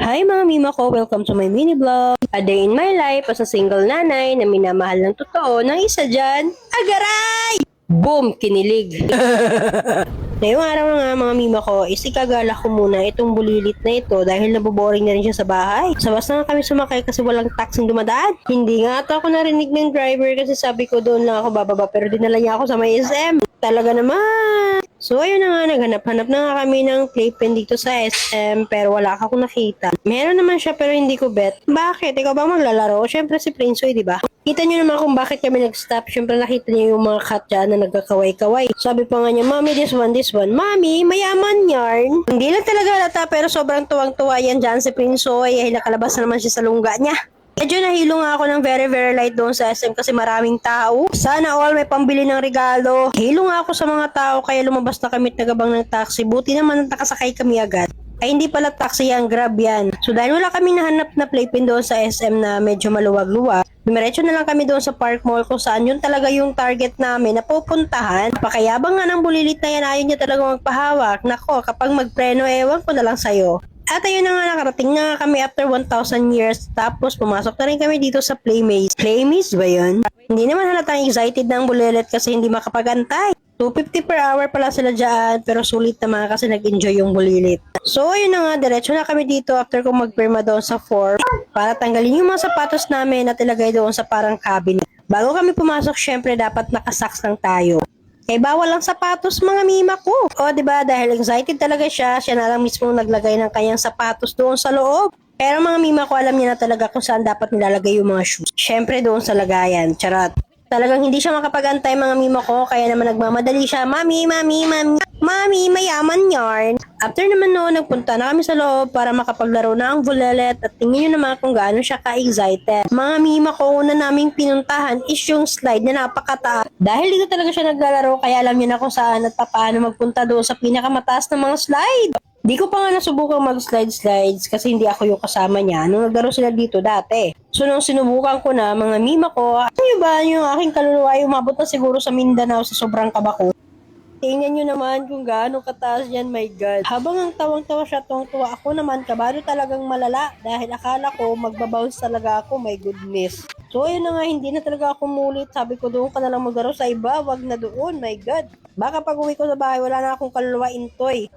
Hi mga mima ko! Welcome to my mini vlog. A day in my life as a single nanay na minamahal ng totoo ng isa dyan, agaray! Boom! Kinilig! Ngayong araw na nga mga mima ko, isikagala ko muna itong bulilit na ito dahil naboboring na rin siya sa bahay. Sa bus na nga kami sumakay kasi walang taxing dumadaan. Hindi nga ata ako narinig ng driver kasi sabi ko doon lang ako bababa pero dinala niya ako sa may SM. Talaga naman! So ayun na nga, naghanap-hanap na nga kami ng playpen dito sa SM pero wala akong nakita. Meron naman siya pero hindi ko bet. Bakit? Ikaw ba maglalaro? Siyempre si Prinsoy, di ba? Kita nyo naman kung bakit kami nag-stop. Siyempre nakita niyo yung mga cat dyan na nagkakaway-kaway. Sabi pa nga niya, Mommy, this one. Mommy, mayaman yarn. Hindi lang talaga halata pero sobrang tuwang-tuwa yan dyan si Prinsoy. Eh, nakalabas na naman siya sa lungga niya. Medyo nahilo nga ako ng very light doon sa SM kasi maraming tao. Sana all may pambili ng regalo. Hilo nga ako sa mga tao kaya lumabas na kami at nagabang ng taxi. Buti naman nakasakay kami agad. Ay hindi pala taxi yan, Grab yan. So dahil wala kami nahanap na playpen doon sa SM na medyo maluwag-luwag, dumiretso na lang kami doon sa Park Mall kung saan yun talaga yung target namin na pupuntahan. Pakayabang nga ng bulilit na yan, ayaw niya talaga magpahawak. Nako, kapag magpreno, ewan ko na lang sa'yo. At ayun na nga, nakarating na nga kami after 1,000 years. Tapos pumasok na rin kami dito sa Playmaze. Playmaze ba yun? Hindi naman halatang excited ng bulilit kasi hindi makapagantay. 250 per hour pala sila dyan, pero sulit naman kasi nag-enjoy yung bulilit. So, ayun na nga, diretso na kami dito after kong magpirma doon sa form para tanggalin yung mga sapatos namin at ilagay doon sa parang cabinet. Bago kami pumasok, syempre dapat nakasaks lang tayo. Eh, bawal ang sapatos mga mima ko. O, diba, dahil excited talaga siya na lang mismo naglagay ng kanyang sapatos doon sa loob. Pero mga mima ko, alam niya na talaga kung saan dapat nilalagay yung mga shoes. Syempre doon sa lagayan, charot. Talagang hindi siya makapag-antay mga mima ko, kaya naman nagmamadali siya, Mami, mayaman yarn. After naman noon, nagpunta na kami sa loob para makapaglaro na ang bulilit at tingin nyo naman kung gaano siya ka-excited. Mga mima ko, una naming pinuntahan is yung slide na napakataas. Dahil dito talaga siya naglalaro, kaya alam niya na kung saan at paano magpunta doon sa pinakamataas na mga slide. Di ko pa nga nasubukang mag-slides kasi hindi ako yung kasama niya nung naglaro sila dito dati. So nung sinubukan ko na, mga mima ko, ano ba yung aking kaluluwa ay umabot na siguro sa Mindanao sa sobrang kaba ko. Tingnan nyo naman kung gaano kataas yan, my God. Habang ang tawang-tawa siya, tuwang-tuwa ako naman, kabado talagang malala dahil akala ko magbabounce talaga ako, my goodness. So ayun na nga, hindi na talaga ako mulit. Sabi ko doon ka na lang maglaro sa iba, wag na doon, my God. Baka pag uwi ko sa bahay, wala na akong kaluluwa intoy.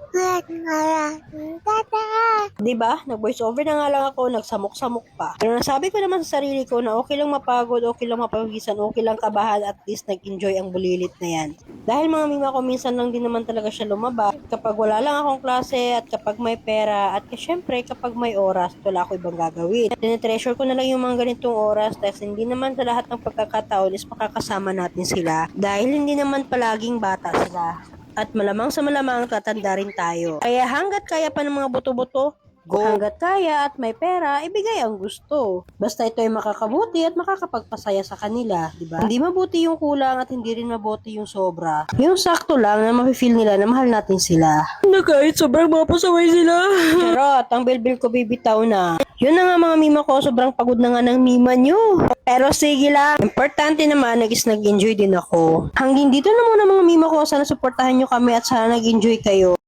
Diba? Nag-voice over na nga lang ako, nagsamok-samok pa. Pero nasabi ko naman sa sarili ko na okay lang mapagod, okay lang mapagisan, okay lang kabahan, at least nag-enjoy ang bulilit na yan. Dahil mga mima ko, minsan lang din naman talaga siya lumabas. Kapag wala lang akong klase, at kapag may pera, at syempre kapag may oras, wala ako ibang gagawin. Tinetreasure ko na lang yung mga ganitong oras dahil hindi naman sa lahat ng pagkakataon is makakasama natin sila. Dahil hindi naman palaging bata sila. At malamang sa malamang tatanda rin tayo. Kaya hanggat kaya pa ng mga buto-buto, go. Hanggat kaya at may pera, ibigay ang gusto. Basta ito ay makakabuti at makakapagpasaya sa kanila, di ba? Hindi mabuti yung kulang at hindi rin mabuti yung sobra. Yung sakto lang na mafe-feel nila na mahal natin sila. Na kahit sobrang mapasaway sila. Charot, ang bilbil ko bibitaw na. Yun na nga mga mima ko, sobrang pagod na nga ng mima nyo. Pero sige lang, importante naman nag-enjoy din ako. Hanggang dito na muna mga mima ko, sana supportahan nyo kami at sana nag-enjoy kayo.